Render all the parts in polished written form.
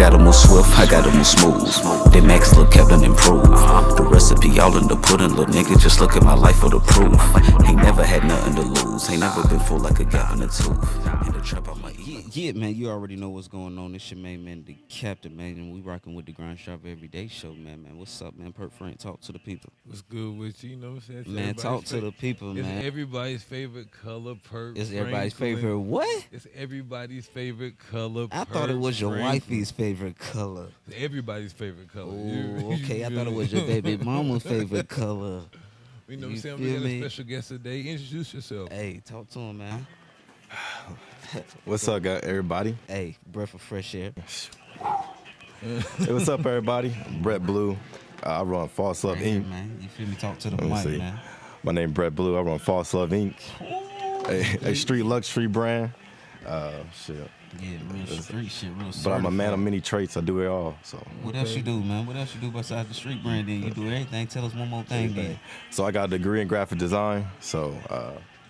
gotta move swift, I gotta move smooth. They max look Captin improve. The recipe all in the pudding, little nigga. Just look at my life for the proof. Ain't never had nothing to lose. Ain't never been full like a gap in the tooth. In the trap, I might eat. Yeah, man, you already know what's going on. It's your main man, the Captain, man, and we rocking with the Grind Shop Everyday Show, man. What's up, man? Purp Frank, talk to the people. What's good with you? You know what I'm saying? It's Man, talk to the people, it's man. everybody's favorite color, Purp. It's everybody's Franklin. favorite what? It's everybody's favorite color. I thought it was your Franklin. wifey's favorite color. It's everybody's favorite color. Oh, okay. I thought it was your baby mama's favorite color. You know what You I'm saying? feel We got me? a special guest today. Introduce yourself. Hey, talk to him, man. What's up, guys, everybody? Hey, breath of fresh air. Hey, what's up, everybody? Brett Blue. I run False Love Hey, Inc. man. You feel me? Talk to the Let me mic, see. man. My name Brett Blue. I run False Love Inc. A street luxury brand. Shit. Yeah, real street shit, real But I'm a man of certified. many traits. I do it all. So, What else you do, man? What else you do besides the street brand? Then you do everything. Tell us one more thing, then. so I got a degree in graphic design. So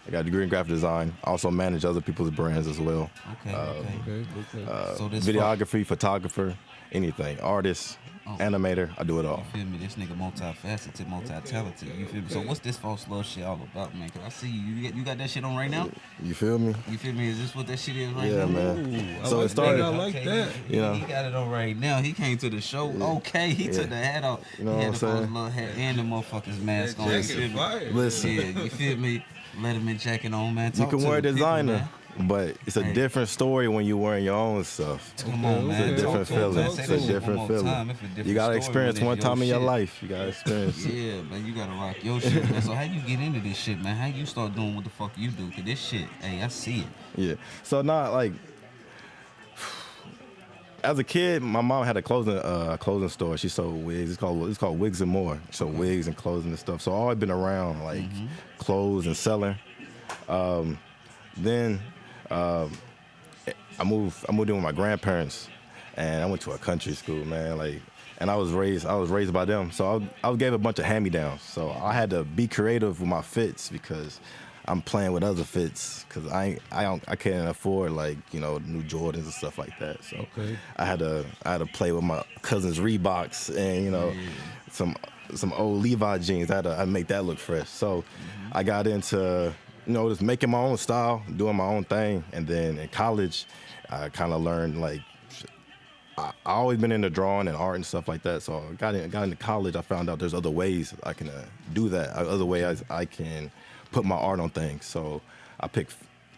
I got a degree in graphic design. I also manage other people's brands as well. Okay, okay. Okay. So this Videography, photographer, anything. Artist, animator. I do it all. You feel me? This nigga multifaceted, multi-talented. You feel me? So what's this false love shit all about, man? Cause I see you got that shit on right now. You feel me? You feel me? Is this what that shit is right Yeah, now? man. I So like it started. that. I like that. He, You know. he got it on right now. He came to the show. Okay, he took the hat off. You know he what had I'm the false saying? love hat and the motherfucker's mask on. You Jacket feel me? fire. Listen. Yeah, you feel me? Letterman jacket on, man. You Talk can to wear the people, designer, man. but it's a Hey. different story when you're wearing your own stuff. Come on, man. It's a different Talk to him, man. feeling. Say It's that a shit different one more feeling. time. It's a different You gotta story experience when one it's time in your shit. life. You gotta experience it. Yeah, man, you gotta rock your shit, man. So how you get into this shit, man? How you start doing what the fuck you do? Cause this shit, hey, I see it. Yeah. So not like as a kid, my mom had a clothing store. She sold wigs. It's called Wigs and More. So wigs and clothing and stuff. So I always been around like clothes and selling. Then I moved in with my grandparents, and I went to a country school, man. Like, and I was raised by them. So I was gave a bunch of hand-me-downs. So I had to be creative with my fits because I'm playing with other fits because I can't afford like new Jordans and stuff like that. So Okay. I had to play with my cousin's Reeboks and some old Levi jeans. I had to make that look fresh. So I got into just making my own style, doing my own thing, and then in college I kind of learned like I always been into drawing and art and stuff like that. So I got into college. I found out there's other ways I can do that. Other ways I can put my art on things. So I picked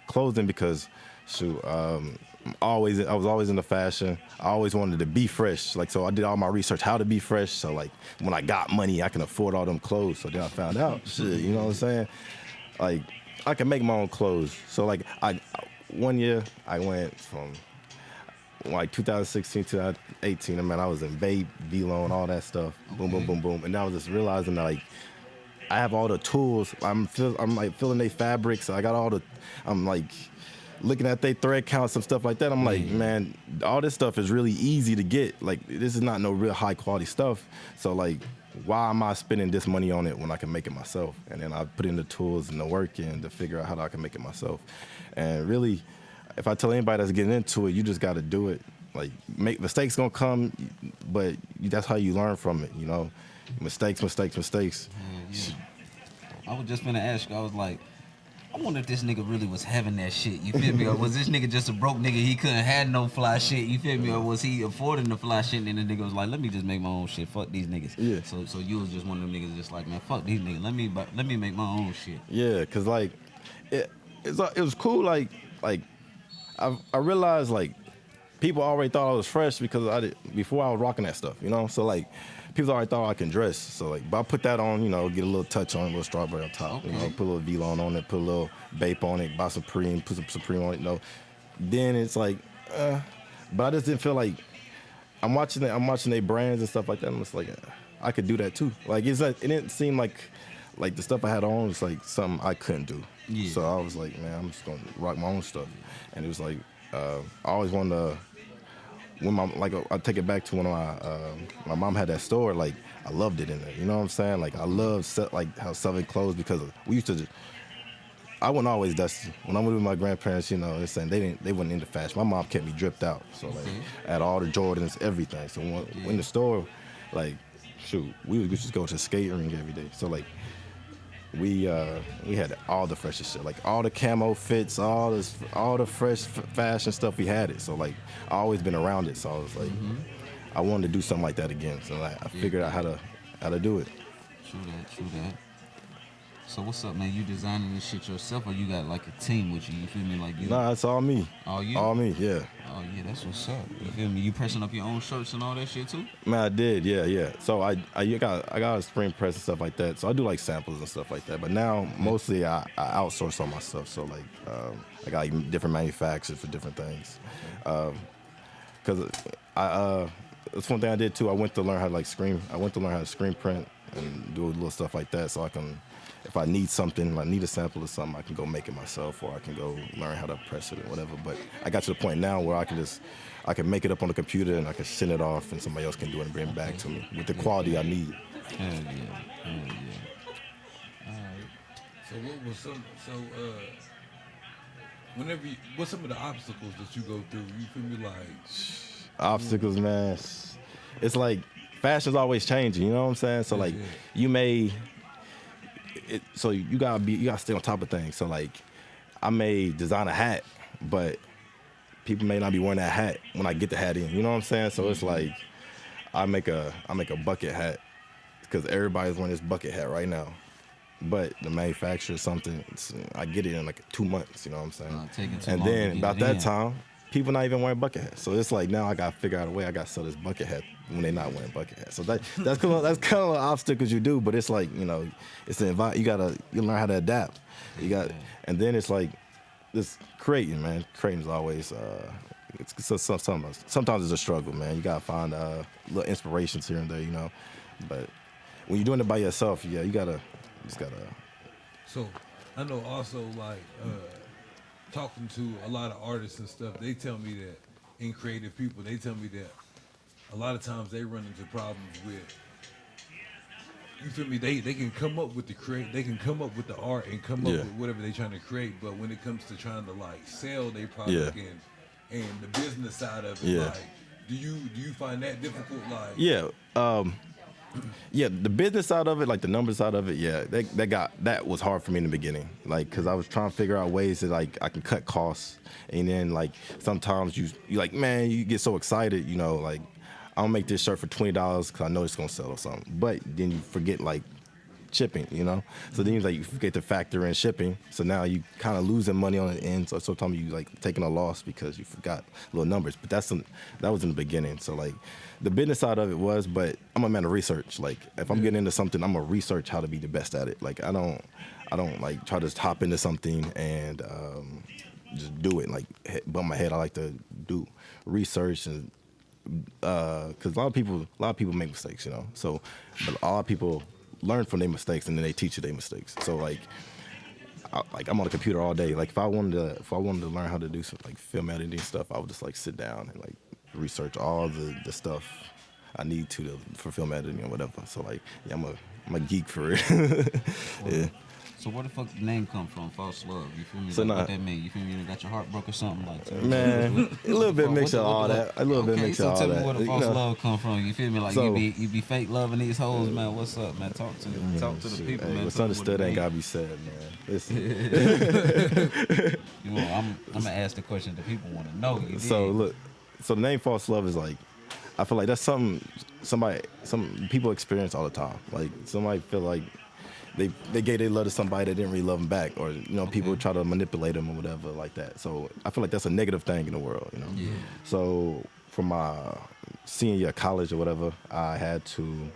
clothing because I was always into fashion. I always wanted to be fresh. Like, so I did all my research how to be fresh. So like when I got money, I can afford all them clothes. So then I found out, shit, you know what I'm saying? Like I can make my own clothes. So like one year I went from like 2016 to 2018. Man, I was in Babe, V-Lone, all that stuff. Boom, boom, boom, boom. And I was just realizing that like I have all the tools. I'm like feeling their fabrics. I'm like looking at their thread counts and stuff like that. I'm like, man, all this stuff is really easy to get. Like, this is not no real high quality stuff. So like, why am I spending this money on it when I can make it myself? And then I put in the tools and the work in to figure out how I can make it myself. And really, if I tell anybody that's getting into it, you just got to do it. Like, mistakes gonna come, but that's how you learn from it. Mistakes. Yeah. I was just gonna ask you. I was like, I wonder if this nigga really was having that shit. You feel me? Or was this nigga just a broke nigga? He couldn't have no fly shit. You feel me? Or was he affording the fly shit? And the nigga was like, let me just make my own shit. Fuck these niggas. Yeah. So you was just one of them niggas just like, man, fuck these niggas. Let me make my own shit. Yeah, cause like it was cool. Like I realized like people already thought I was fresh because before I was rocking that stuff. So like people already thought I can dress. So like, but I put that on. Get a little touch on it, a little strawberry on top. Okay. Put a little V-Lone on it, put a little Bape on it, buy Supreme, put some Supreme on it. Then it's like, but I just didn't feel like I'm watching their brands and stuff like that. I'm just like, I could do that too. Like it didn't seem like the stuff I had on was like something I couldn't do. Yeah. So I was like, man, I'm just gonna rock my own stuff. And it was like, I always wanted to. When I take it back to when my mom had that store. Like I loved it in there. You know what I'm saying? Like I love how selling clothes because we used to I wasn't always dusty. When I went with my grandparents, you know, they're saying they weren't into fashion. My mom kept me dripped out, so like I had all the Jordans, everything. So when in the store, like shoot, we would just go to the skate rink every day. So like we had all the freshest shit, like all the camo fits, all the fresh fashion stuff. We had it. So like I always been around it. So I was like, I wanted to do something like that again. So like I figured out how to do it. True that. So what's up, man? You designing this shit yourself, or you got like a team with you? You feel me? Like you? Nah, it's all me. All you? All me, yeah. Oh yeah, that's what's up. You feel me? You pressing up your own shirts and all that shit too? Man, I did, yeah. So I got a spring press and stuff like that. So I do like samples and stuff like that. But now mostly I outsource all my stuff. So like I got like different manufacturers for different things. Cause that's one thing I did too. I went to learn how to screen print and do a little stuff like that. So I can, if I need something, like need a sample or something, I can go make it myself, or I can go learn how to press it or whatever. But I got to the point now where I can make it up on the computer and I can send it off and somebody else can do it and bring it back to me with the quality I need. Hell yeah. Alright. So what was what's some of the obstacles that you go through? You feel me, like Obstacles, man. It's like fashion's always changing, you know what I'm saying? So like you may so you gotta stay on top of things. So like I may design a hat, but people may not be wearing that hat when I get the hat in. You know what I'm saying? So it's like I make a bucket hat because everybody's wearing this bucket hat right now. But the manufacturer something, I get it in like 2 months. You know what I'm saying? Taking too And long to then get about it that in. time, people not even wearing bucket hats. So it's like now I gotta figure out a way. I gotta sell this bucket hat when they're not wearing bucket hats. So that's kind of obstacles you do. But it's like, you know, it's the environment. You learn how to adapt. And then it's like this creating, man. Creating is always sometimes it's a struggle, man. You gotta find little inspirations here and there, you know. But when you're doing it by yourself, yeah, you just gotta. So I know also like talking to a lot of artists and stuff, they tell me that in creative people, they tell me that a lot of times they run into problems with, you feel me, they can come up with they can come up with the art and come up with whatever they're trying to create, but when it comes to trying to like sell their product and the business side of it, like do you find that difficult? Like Yeah, the business side of it, like the numbers side of it, that was hard for me in the beginning, like because I was trying to figure out ways that like I can cut costs, and then like sometimes you like, man, you get so excited, you know, like I'll make this shirt for $20 because I know it's gonna sell or something, but then you forget like shipping, you know, so then you forget to factor in shipping, so now you kind of losing money on the end, so sometimes you like taking a loss because you forgot little numbers, but that was in the beginning. So like the business side of it was, but I'm a man of research. Like if I'm getting into something, I'm gonna research how to be the best at it. Like I don't like try to hop into something and just do it, like bump my head. I like to do research and because a lot of people make mistakes, you know, so but a lot of people learn from their mistakes and then they teach you their mistakes. So like I'm on the computer all day. Like if I wanted to learn how to do some like film editing stuff, I would just like sit down and like research all the stuff I need for film editing or whatever. So like I'm a geek for it. Yeah. So where the fuck the name come from? False love. You feel me? So like, what that mean? You feel me? You got your heart broke or something like that? Man, a little bit mix of all that. A little bit mix of all so tell that. me where the false You know? love come from. You feel me? Like So- you be fake loving these hoes, man. What's up, man? Talk to the people, Hey, man. what's Tell me understood what it ain't mean. gotta be said, man. Listen. You know, I'm gonna ask the question that people want to know. You So dig? look, so the name false love is like, I feel like that's some people experience all the time. Like somebody feel like they gave their love to somebody that didn't really love them back, or you know, people try to manipulate them or whatever like that. So I feel like that's a negative thing in the world, you know. Yeah. So for my senior year of college or whatever, I had to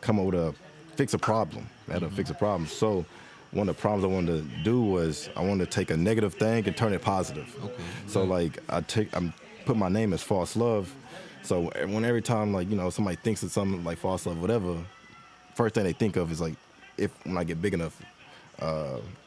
come up with fix a problem. I had to fix a problem. So one of the problems I wanted to do was I wanted to take a negative thing and turn it positive. Okay. So like I'm put my name as false love. So every time like, you know, somebody thinks of something like false love, whatever, first thing they think of is like when I get big enough,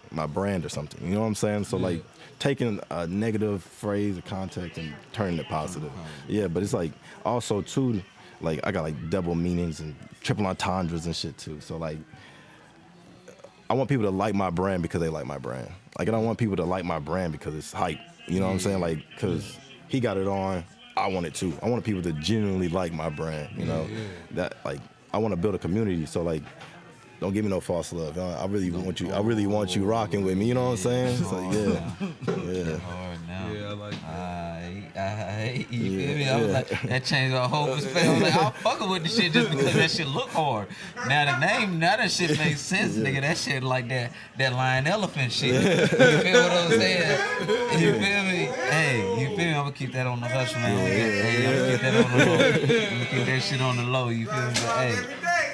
my brand or something. You know what I'm saying? So like taking a negative phrase or context and turning it positive. Yeah, but it's like also too, like I got like double meanings and triple entendres and shit too. So like I want people to like my brand because they like my brand. Like I don't want people to like my brand because it's hype. You know what I'm saying? Like because he got it on, I want it too. I want people to genuinely like my brand. You know, that like I want to build a community. So like. Don't give me no false love. I really want you. I really want you rocking with me. You know what I'm saying? So yeah. Hard now. Yeah, I like I you feel me? I was like, that changed our whole perspective. I was like, I'm fucking with the shit just because that shit look hard. Now the name, now that shit makes sense, nigga. That shit like that lion elephant shit. You feel what I'm saying? You feel me? Hey, you feel me? I'm gonna keep that on the hush, man. Hey, I'm gonna keep that on the low. I'm gonna keep that shit on the low. You feel me? But, hey,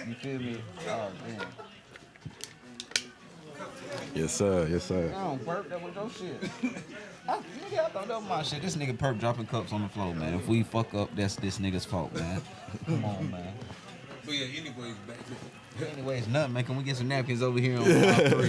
you feel me? Oh damn. Yes sir. Yes sir. No, Purp, that was your shit. I thought that was my shit. This nigga Purp dropping cups on the floor, man. If we fuck up, that's this nigga's fault, man. Come on, man. But yeah, anyways, back to Anyways, nothing, man. Can we get some napkins over here on aisle 3?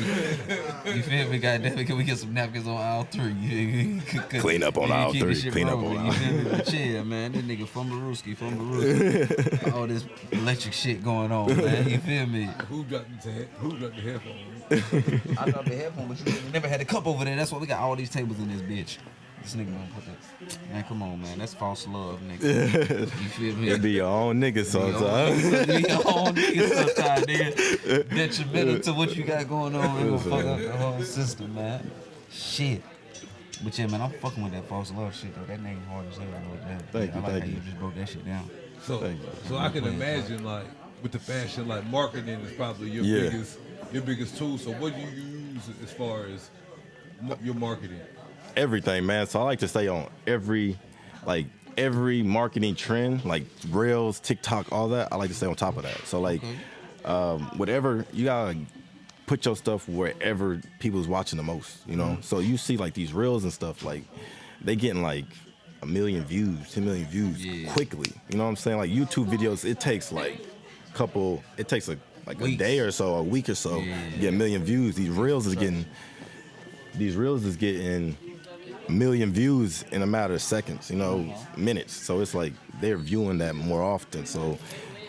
You feel me? Goddamn it, can we get some napkins on aisle 3? Clean up on aisle 3. Clean up on aisle 3. You feel me? But chill, man. This nigga Fumbarooski. All this electric shit going on, man. You feel me? who dropped the headphones? I dropped the headphone, but you never had a cup over there. That's why we got all these tables in this bitch. This nigga gonna put that. Man, come on, man. That's false love, nigga. You feel me? It be your own nigga sometimes. Be your own nigga sometimes, nigga. Detrimental to what you got going on. We're gonna fuck up the whole system, man. Shit. But yeah, man, I'm fucking with that false love shit, though. That name hard as hell, though. Thank you, I like thank how you. you just broke that shit down. So I can imagine like with the fashion, like marketing is probably your biggest tool. So what do you use as far as your marketing? Everything, man. So I like to stay on every marketing trend, like Reels, TikTok, all that. I like to stay on top of that. So like, whatever, you gotta put your stuff wherever people's watching the most, you know? So you see like these Reels and stuff, like they getting like 1 million views, 10 million views quickly. You know what I'm saying? Like YouTube videos, it takes like a day or so, a week or so, to get 1 million views. These Reels is getting 1 million views in a matter of seconds, you know, minutes. So it's like they're viewing that more often. So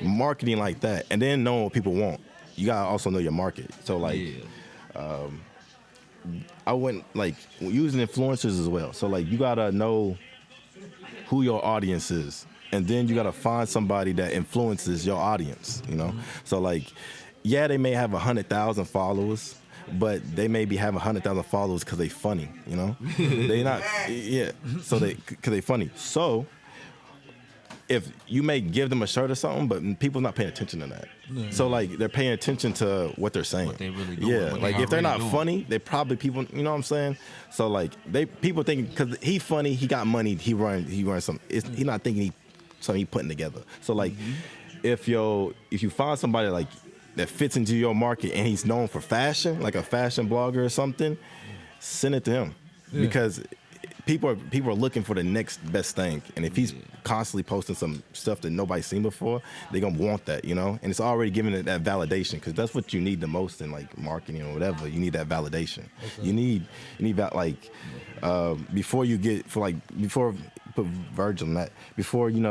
marketing like that, and then knowing what people want. You gotta also know your market. So like, I went like using influencers as well. So like you gotta know who your audience is, and then you gotta find somebody that influences your audience. You know, so like, yeah, they may have 100,000 followers. But they may be having 100,000 followers because they funny, you know? They not, so because they funny. So if you may give them a shirt or something, but people not paying attention to that. So like they're paying attention to what they're saying. What they really doing. Yeah, like if they're not funny, they probably people, you know what I'm saying? So like people think because he funny, he got money, he run something. He not thinking something he putting together. So like if you find somebody like that fits into your market and he's known for fashion, like a fashion blogger or something, send it to him. Because people are looking for the next best thing. And if he's constantly posting some stuff that nobody's seen before, they're gonna want that, you know? And it's already giving it that validation, because that's what you need the most in like marketing or whatever. You need that validation. Okay. You need that, like before put Virgil on that, before he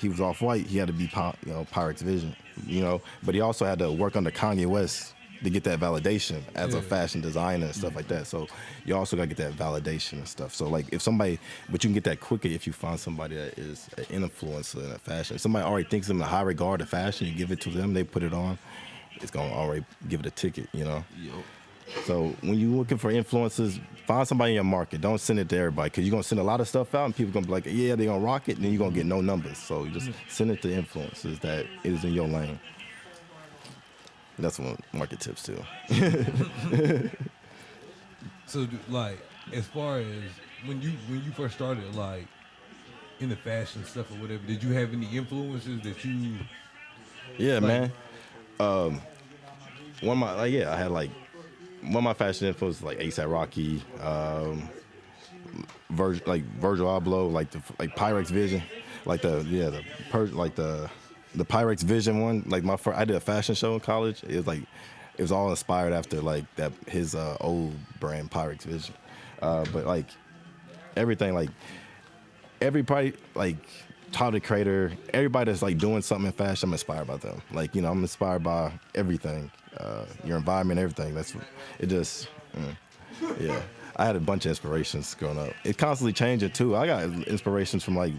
was Off-White, he had to be Pirate's Vision, you know, but he also had to work under Kanye West to get that validation as a fashion designer and stuff like that. So you also gotta get that validation and stuff. So like but you can get that quicker if you find somebody that is an influencer in a fashion. If somebody already thinks them in high regard to fashion, you give it to them, they put it on, it's gonna already give it a ticket, you know? Yep. So when you're looking for influencers, find somebody in your market. Don't send it to everybody, because you're going to send a lot of stuff out and people going to be like, yeah, they're going to rock it, and then you're going to get no numbers. So you just send it to influencers that is in your lane. That's one market tips too. So like, as far as when you first started, like in the fashion stuff or whatever, did you have any influences that you? Yeah, man. I had like one of my fashion influences like A$AP Rocky, Virgil Abloh, like Pyrex Vision, like the Pyrex Vision one. Like I did a fashion show in college. It was all inspired after like that his old brand Pyrex Vision. But like everything, like everybody, like Tyler Creator, everybody that's like doing something in fashion, I'm inspired by them. Like, you know, I'm inspired by everything. your environment, everything. It just, yeah. I had a bunch of inspirations growing up. It constantly changing too. I got inspirations from like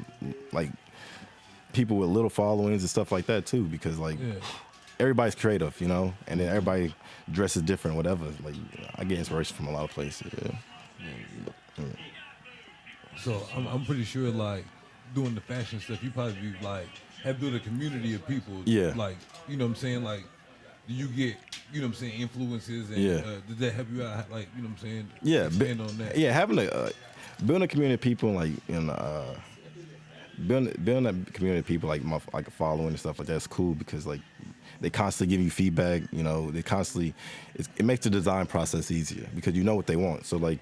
people with little followings and stuff like that too, because like everybody's creative, you know, and then everybody dresses different, whatever. Like I get inspiration from a lot of places. Yeah. So I'm pretty sure like doing the fashion stuff, you probably be like have built a community of people. Yeah. Like you know what I'm saying. Like do you get what I'm saying influences and did that help you out? Like you know what I'm saying. Yeah. Expand on that. Yeah. Having building a community of people like building that community of people like a following and stuff like that's cool because like they constantly give you feedback. You know, they constantly it makes the design process easier because you know what they want. So like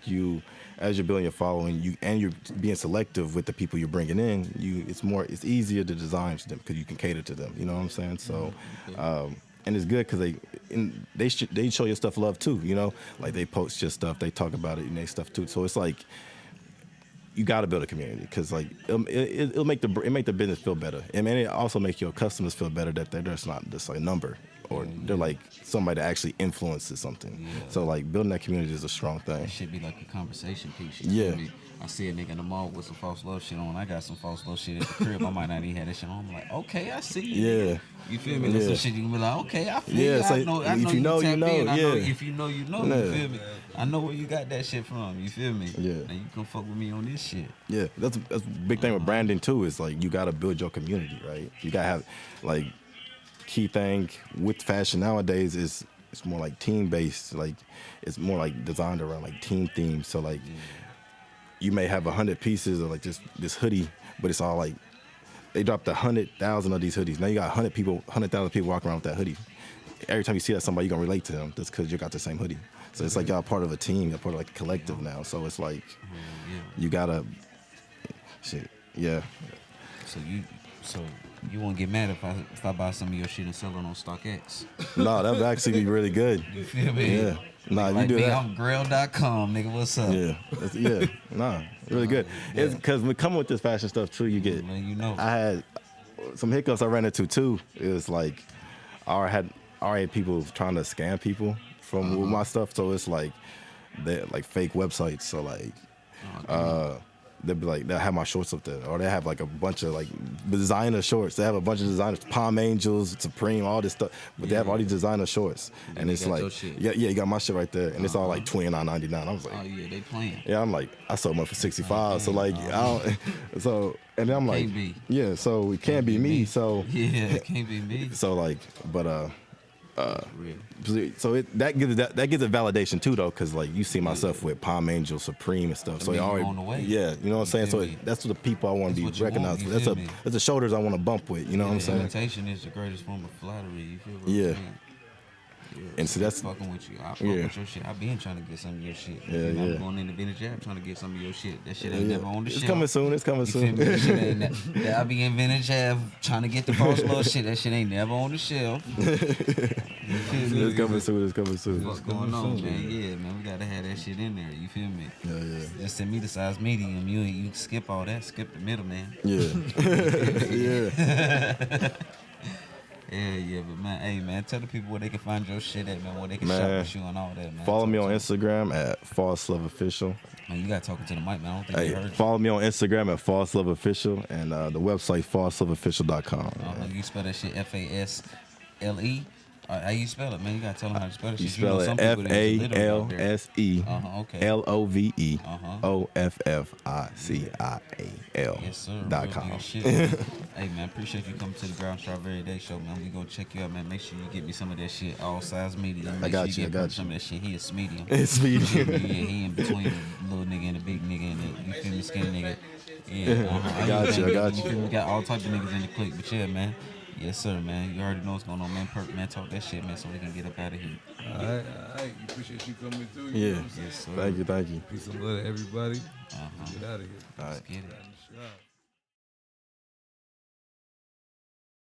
as you're building your following, you're being selective with the people you're bringing in. It's easier to design to them because you can cater to them. You know what I'm saying? So, and it's good because they show your stuff love too. You know, like they post your stuff, they talk about it in their stuff too. So it's like you got to build a community because like it'll make the business feel better. And it also makes your customers feel better that they're just not just like a number. Or they're like somebody that actually influences something. Yeah. So like building that community is a strong thing. It should be like a conversation piece. Yeah. I see a nigga in the mall with some false love shit on. I got some false love shit at the crib. I might not even have that shit on. I'm like, okay, I see you. Yeah. You feel me? There's some shit you can be like, okay, I feel you. Yeah, I know if you know, you know. In. Yeah. If you know, you know. Yeah. You feel me? I know where you got that shit from. You feel me? Yeah. And you can fuck with me on this shit. Yeah, that's a big thing with branding too. Is like you got to build your community, right? You got to have like key thing with fashion nowadays is it's more like team based. Like it's more like designed around like team themes. So like you may have 100 pieces of like this hoodie, but it's all like they dropped 100,000 of these hoodies. Now you got 100,000 people walking around with that hoodie. Every time you see that somebody, you're gonna relate to them just because you got the same hoodie. So it's like y'all part of a team, you're part of like a collective now. So it's like you gotta yeah. So you won't get mad if I buy some of your shit and sell it on StockX? No, that would actually be really good. You feel me? Yeah. Nah, like you do me, that. I'm grill.com, nigga. What's up? Yeah. Nah, really good. It's because when coming with this fashion stuff, true, you get. Man, you know. I had some hiccups I ran into too. It was like I already had people trying to scam people from with my stuff. So it's like they like fake websites. So like they'll be like they'll have my shorts up there, or they have like a bunch of like designer shorts. They have a bunch of designers, Palm Angels, Supreme, all this stuff. But they have all these designer shorts, and it's like you got my shit right there, and it's all like $29.99. I was like, oh yeah, they playing. Yeah, I'm like I sold them for $65. So like I don't, so and then I'm like Can't be. Yeah, so it can't be me. So yeah, it can't be me. So like, but so that gives it validation too though, because like you see myself with Palm Angel, Supreme and stuff. So already on the way. Yeah, you know what I'm saying. So that's what the people I want to be recognized with. That's the shoulders I want to bump with. You know what I'm saying. Imitation is the greatest form of flattery. You feel what Yeah. I'm saying? Yeah, and so that's fucking with you. I fuck with your shit. I been trying to get some of your shit. I'm going in the vintage app trying to get some of your shit. That shit ain't never on the shelf. It's coming soon. That shit ain't I be in vintage app trying to get the false love shit. That shit ain't never on the shelf. It's coming soon. What's going on, man? Yeah, man, we gotta have that shit in there. You feel me? Yeah. Just send me the size medium. You can skip all that. Skip the middle, man. Yeah. Yeah. Yeah, but man, hey man, tell the people where they can find your shit at, man, where they can shop with you and all that, man. Follow me on Instagram at False Love Official. Man, you got talking to the mic, man. I don't think they heard you. Follow me on Instagram at False Love Official and the website falseloveofficial.com. You spell that shit FASLE. How you spell it, man? You gotta tell them how to spell it. You spell it FALSE LOVE Yes, sir. .com. Hey man, appreciate you coming to the Ground Strawberry Day Show, man. We gonna check you out, man. Make sure you get me some of that shit, all size medium. I got you. Some of that shit. He is medium. It's medium. Yeah, he in between the little nigga and the big nigga and the, you feel me, skinny nigga. Yeah, I got you. We got all type of niggas in the clique, but yeah, man. Yes, sir, man. You already know what's going on, man. Purp, man. Talk that shit, man, so we can get up out of here. All right. Appreciate you coming through. Yeah. Know yes, sir. Thank you. Peace and love to everybody. Get out of here. All right. Let's get it.